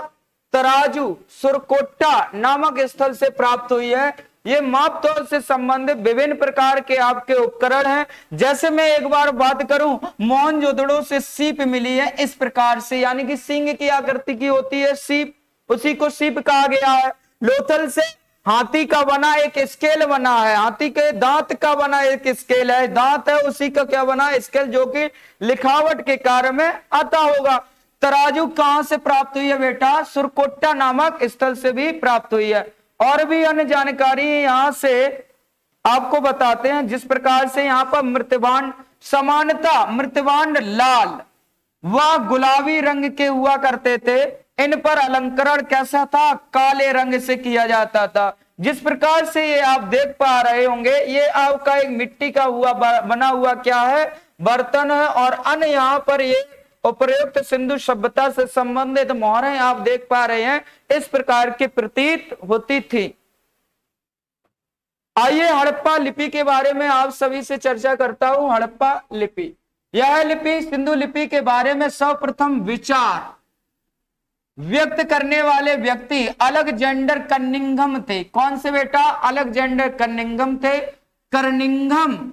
तराजू सुरकोट्टा नामक स्थल से प्राप्त हुई है। ये माप तौल से संबंधित विभिन्न प्रकार के आपके उपकरण हैं। जैसे मैं एक बार बात करूं, मोहनजोदड़ो से सीप मिली है इस प्रकार से, यानी कि सिंह की आकृति की होती है सीप, उसी को सीप कहा गया है। लोथल से हाथी का बना एक स्केल बना है, हाथी के दांत का बना एक स्केल है, दांत है उसी का क्या बना स्केल, जो कि लिखावट के कार्य में आता होगा। तराजू कहां से प्राप्त हुई है बेटा, सुरकोट्टा नामक स्थल से भी प्राप्त हुई है। और भी अन्य जानकारी यहां से आपको बताते हैं, जिस प्रकार से यहां पर मृत्यवान समानता मृत्यवान लाल व गुलाबी रंग के हुआ करते थे। इन पर अलंकरण कैसा था, काले रंग से किया जाता था। जिस प्रकार से ये आप देख पा रहे होंगे, ये आपका एक मिट्टी का बना हुआ क्या है, बर्तन है। और अन्य यहाँ पर ये उपयुक्त सिंधु सभ्यता से संबंधित मोहरें आप देख पा रहे हैं, इस प्रकार की प्रतीत होती थी। आइए हड़प्पा लिपि के बारे में आप सभी से चर्चा करता हूं। हड़प्पा लिपि, यह लिपि सिंधु लिपि के बारे में सर्वप्रथम विचार व्यक्त करने वाले व्यक्ति अलेक्जेंडर कनिंघम थे। कौन से बेटा, अलेक्जेंडर कनिंघम थे। कनिंघम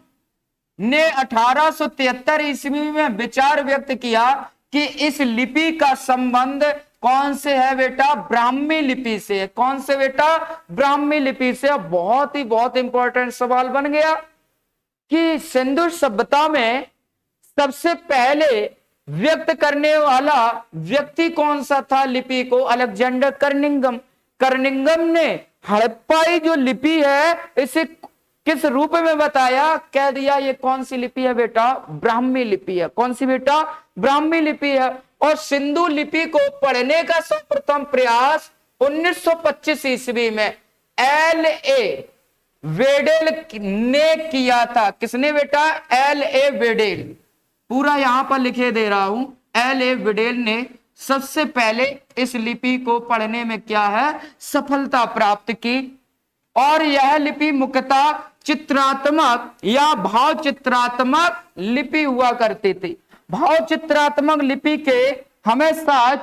ने 1873 ईस्वी में विचार व्यक्त किया कि इस लिपि का संबंध कौन से है बेटा, ब्राह्मी लिपि से। कौन से बेटा, ब्राह्मी लिपि से। बहुत इंपॉर्टेंट सवाल बन गया कि सिंधु सभ्यता में सबसे पहले व्यक्त करने वाला व्यक्ति कौन सा था लिपि को, अलेक्जेंडर कनिंघम। कनिंघम ने हड़प्पाई जो लिपि है इसे किस रूप में बताया, कह दिया ये कौन सी लिपि है बेटा, ब्राह्मी लिपि है। कौन सी बेटा, ब्राह्मी लिपि है। और सिंधु लिपि को पढ़ने का सर्वप्रथम प्रयास 1925 ईस्वी में L.A. वेडेल ने किया था। किसने बेटा, L.A. वेडेल, पूरा यहां पर लिखे दे रहा हूं। L.A. वेडेल ने सबसे पहले इस लिपि को पढ़ने में क्या है, सफलता प्राप्त की। और यह लिपि मुख्यतः चित्रात्मक या भाव चित्रात्मक लिपि हुआ करती थी। भाव चित्रात्मक लिपि के हमेशा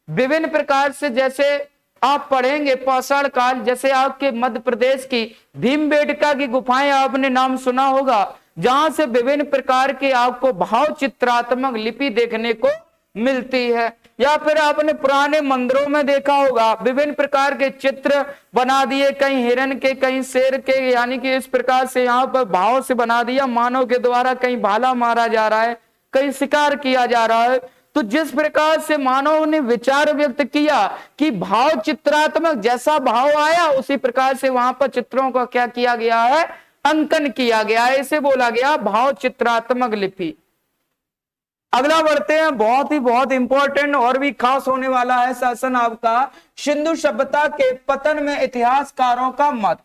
विभिन्न प्रकार से, जैसे आप पढ़ेंगे पाषाण काल, जैसे आपके मध्य प्रदेश की भीमबेटका की गुफाएं आपने नाम सुना होगा, जहां से विभिन्न प्रकार के आपको भाव चित्रात्मक लिपि देखने को मिलती है। या फिर आपने पुराने मंदिरों में देखा होगा विभिन्न प्रकार के चित्र बना दिए, कहीं हिरण के, कहीं शेर के, यानी कि इस प्रकार से यहाँ पर भाव से बना दिया, मानव के द्वारा कहीं भाला मारा जा रहा है, कहीं शिकार किया जा रहा है। तो जिस प्रकार से मानव ने विचार व्यक्त किया कि भाव चित्रात्मक, जैसा भाव आया उसी प्रकार से वहां पर चित्रों का क्या किया गया है, अंकन किया गया है। इसे बोला गया भाव चित्रात्मक लिपि। अगला बढ़ते हैं, बहुत इंपॉर्टेंट और भी खास होने वाला है सेशन आपका, सिंधु सभ्यता के पतन में इतिहासकारों का मत।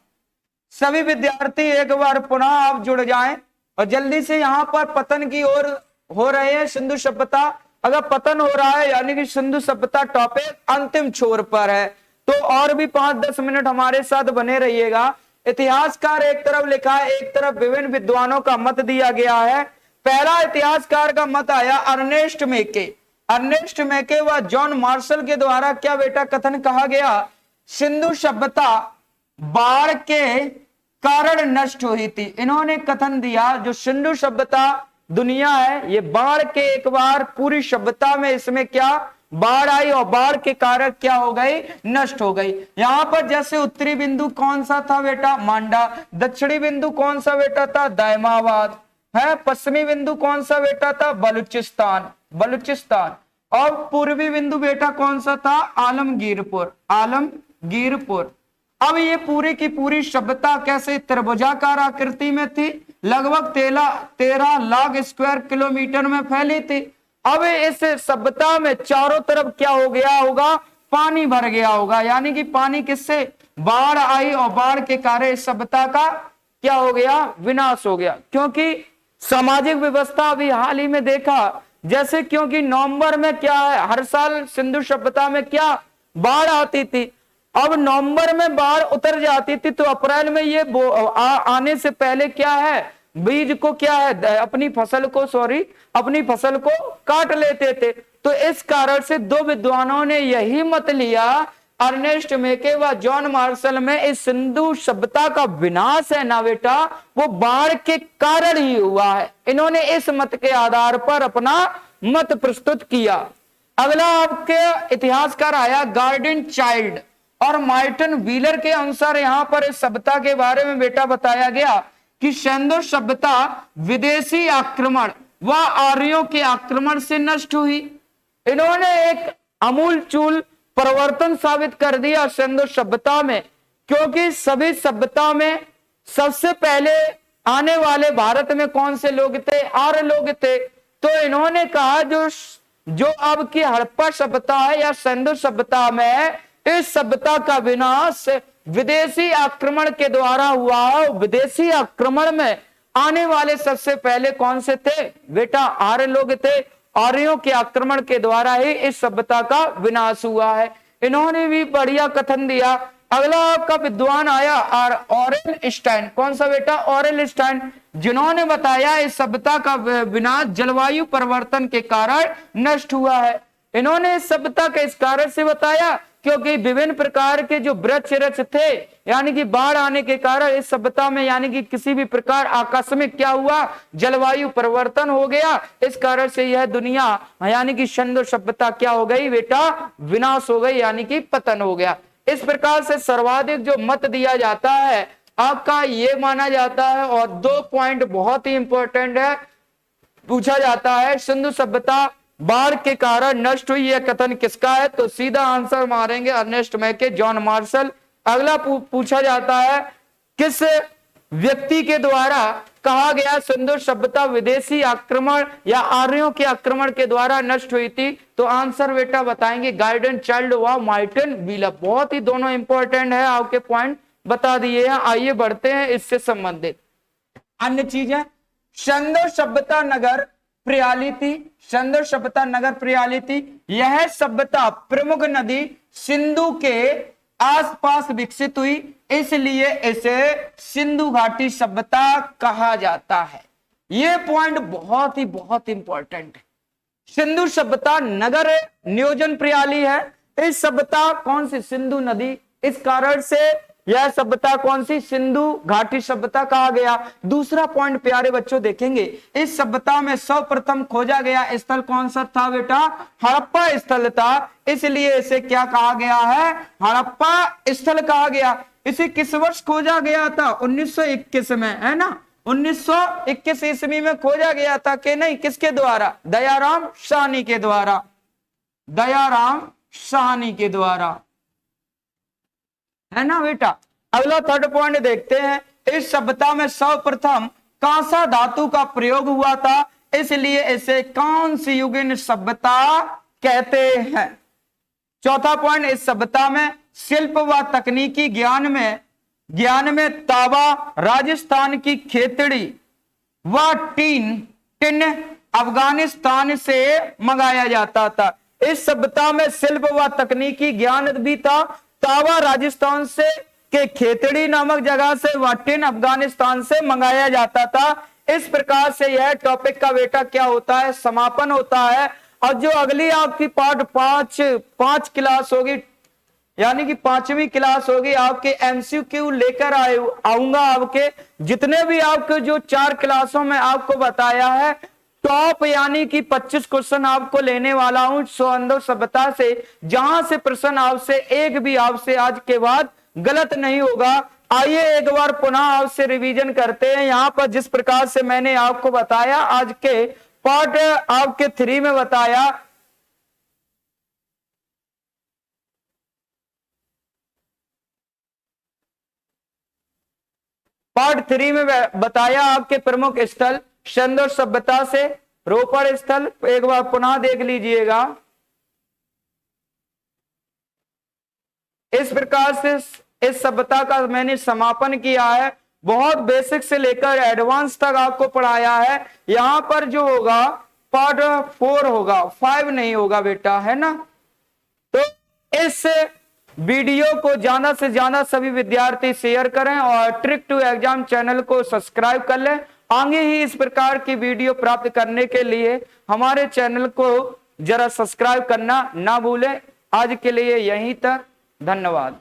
सभी विद्यार्थी एक बार पुनः आप जुड़ जाएं और जल्दी से यहाँ पर पतन की ओर हो रहे हैं। सिंधु सभ्यता अगर पतन हो रहा है यानी कि सिंधु सभ्यता टॉपिक अंतिम छोर पर है, तो और भी 5-10 मिनट हमारे साथ बने रहिएगा। इतिहासकार एक तरफ लिखा है, एक तरफ विभिन्न विद्वानों का मत दिया गया है। पहला इतिहासकार का मत आया अर्नेस्ट मेके। अर्नेस्ट मेके व जॉन मार्शल के द्वारा क्या बेटा कथन कहा गया, सिंधु सभ्यता बाढ़ के कारण नष्ट हुई थी। इन्होंने कथन दिया जो सिंधु सभ्यता दुनिया है, ये बाढ़ के एक बार पूरी सभ्यता में इसमें क्या बाढ़ आई और बाढ़ के कारण क्या हो गई, नष्ट हो गई। यहां पर जैसे उत्तरी बिंदु कौन सा था बेटा, मांडा। दक्षिणी बिंदु कौन सा बेटा था, दायमाबाद है। पश्चिमी बिंदु कौन सा बेटा था, बलूचिस्तान। और पूर्वी बिंदु बेटा कौन सा था, आलमगीरपुर। अब ये पूरी की पूरी सभ्यता कैसे त्रिभुजाकार आकृति में थी, लगभग 13 लाख स्क्वायर किलोमीटर में फैली थी। अब इस सभ्यता में चारों तरफ क्या हो गया होगा, पानी भर गया होगा, यानी कि पानी किससे, बाढ़ आई और बाढ़ के कारण इस सभ्यता का क्या हो गया, विनाश हो गया। क्योंकि सामाजिक व्यवस्था अभी हाल ही में देखा जैसे, क्योंकि नवंबर में क्या है, हर साल सिंधु सभ्यता में क्या बाढ़ आती थी। अब नवंबर में बाढ़ उतर जाती थी तो अप्रैल में ये आने से पहले क्या है, बीज को क्या है, अपनी फसल को काट लेते थे। तो इस कारण से दो विद्वानों ने यही मत लिया, अर्नेस्ट मेके व जॉन मार्शल में, इस सिंधु सभ्यता का विनाश है ना बेटा, वो बाढ़ के कारण ही हुआ है। इन्होंने इस मत के आधार पर अपना मत प्रस्तुत किया। अगला आपके इतिहासकार आया गार्डन चाइल्ड और मार्टिन व्हीलर के अनुसार यहाँ पर इस सभ्यता के बारे में बेटा बताया गया कि सिंधु सभ्यता विदेशी आक्रमण व आर्यों के आक्रमण से नष्ट हुई। इन्होंने एक आमूलचूल परिवर्तन साबित कर दिया सिंधु सभ्यता में, क्योंकि सभी सभ्यता में सबसे पहले आने वाले भारत में कौन से लोग थे, आर्य लोग थे। तो इन्होंने कहा जो अब की हड़प्पा सभ्यता है या सिंधु सभ्यता में है, इस सभ्यता का विनाश विदेशी आक्रमण के द्वारा हुआ। विदेशी आक्रमण में आने वाले सबसे पहले कौन से थे बेटा, आर्य लोग थे। आर्यों के आक्रमण के द्वारा ही इस सभ्यता का विनाश हुआ है। इन्होंने भी बढ़िया कथन दिया। अगला आपका विद्वान आया ऑरेल स्टाइन। कौन सा बेटा, ऑरेल स्टाइन, जिन्होंने बताया इस सभ्यता का विनाश जलवायु परिवर्तन के कारण नष्ट हुआ है। इन्होंने इस सभ्यता के इस कारण से बताया क्योंकि विभिन्न प्रकार के जो वृक्ष थे, यानी कि बाढ़ आने के कारण इस सभ्यता में यानी कि किसी भी प्रकार आकस्मिक क्या हुआ, जलवायु परिवर्तन हो गया। इस कारण से यह दुनिया यानी कि सिंधु सभ्यता क्या हो गई बेटा, विनाश हो गई, यानी कि पतन हो गया। इस प्रकार से सर्वाधिक जो मत दिया जाता है आपका ये माना जाता है। और 2 पॉइंट बहुत ही इंपॉर्टेंट है, पूछा जाता है सिंधु सभ्यता बाढ़ के कारण नष्ट हुई, यह कथन किसका है, तो सीधा आंसर मारेंगे अर्नेस्ट मेके, जॉन मार्शल। अगला पूछा जाता है किस व्यक्ति के द्वारा कहा गया सिंधु सभ्यता विदेशी आक्रमण या आर्यों के आक्रमण के द्वारा नष्ट हुई थी, तो आंसर बेटा बताएंगे गार्डन चाइल्ड व मार्टिन व्हीलर। बहुत ही दोनों इंपॉर्टेंट है, आपके पॉइंट बता दिए हैं। आइए बढ़ते हैं इससे संबंधित अन्य चीजें। सिंधु सभ्यता नगर प्रयालिती, सिंधु सभ्यता नगर प्रयालिती, यह सभ्यता प्रमुख नदी सिंधु के आसपास विकसित हुई, इसलिए इसे सिंधु घाटी सभ्यता कहा जाता है। यह पॉइंट बहुत ही इंपॉर्टेंट है। सिंधु सभ्यता नगर नियोजन प्रयाली है। इस सभ्यता कौन सी, सिंधु नदी, इस कारण से यह सभ्यता कौन सी, सिंधु घाटी सभ्यता कहा गया। दूसरा पॉइंट प्यारे बच्चों देखेंगे, इस सभ्यता में सर्वप्रथम खोजा गया स्थल कौन सा था बेटा, हड़प्पा स्थल था, इसलिए इसे क्या कहा गया है, हड़प्पा स्थल कहा गया। इसे किस वर्ष खोजा गया था, 1921 में, है ना। 1921 ईस्वी में खोजा गया था कि नहीं, किसके द्वारा? दयाराम साहनी के द्वारा, दयाराम साहनी के द्वारा, है ना बेटा। अगला थर्ड पॉइंट देखते हैं। इस सभ्यता में सर्वप्रथम कांसा धातु का प्रयोग हुआ था, इसलिए इसे कांस्य युगीन सभ्यता कहते हैं। चौथा पॉइंट, इस सभ्यता में शिल्प व तकनीकी ज्ञान में तावा, राजस्थान की खेतड़ी व टिन अफगानिस्तान से मंगाया जाता था। इस सभ्यता में शिल्प व तकनीकी ज्ञान भी था। तावा राजस्थान से के खेतड़ी नामक जगह से, व टिन अफगानिस्तान से मंगाया जाता था। इस प्रकार से यह टॉपिक का बेटा क्या होता है? समापन होता है। और जो अगली आपकी पार्ट पांच क्लास होगी, यानी कि 5वीं क्लास होगी, आपके एमसीक्यू लेकर आऊंगा। आपके जितने भी आपके जो 4 क्लासों में आपको बताया है, टॉप यानी कि 25 क्वेश्चन आपको लेने वाला हूं सिंधु सभ्यता से, जहां से प्रश्न आपसे एक भी आपसे आज के बाद गलत नहीं होगा। आइए एक बार पुनः आपसे रिवीजन करते हैं। यहां पर जिस प्रकार से मैंने आपको बताया, आज के पार्ट आपके 3 में बताया, पार्ट 3 में बताया आपके प्रमुख स्थल सिंधु सभ्यता से रोपड़ स्थल, एक बार पुनः देख लीजिएगा। इस प्रकार से इस सभ्यता का मैंने समापन किया है। बहुत बेसिक से लेकर एडवांस तक आपको पढ़ाया है। यहां पर जो होगा पार्ट 4 होगा, 5 नहीं होगा बेटा, है ना। तो इस वीडियो को ज्यादा से ज्यादा सभी विद्यार्थी शेयर करें और ट्रिक टू एग्जाम चैनल को सब्सक्राइब कर लें। आगे ही इस प्रकार की वीडियो प्राप्त करने के लिए हमारे चैनल को जरा सब्सक्राइब करना ना भूलें। आज के लिए यहीं तक, धन्यवाद।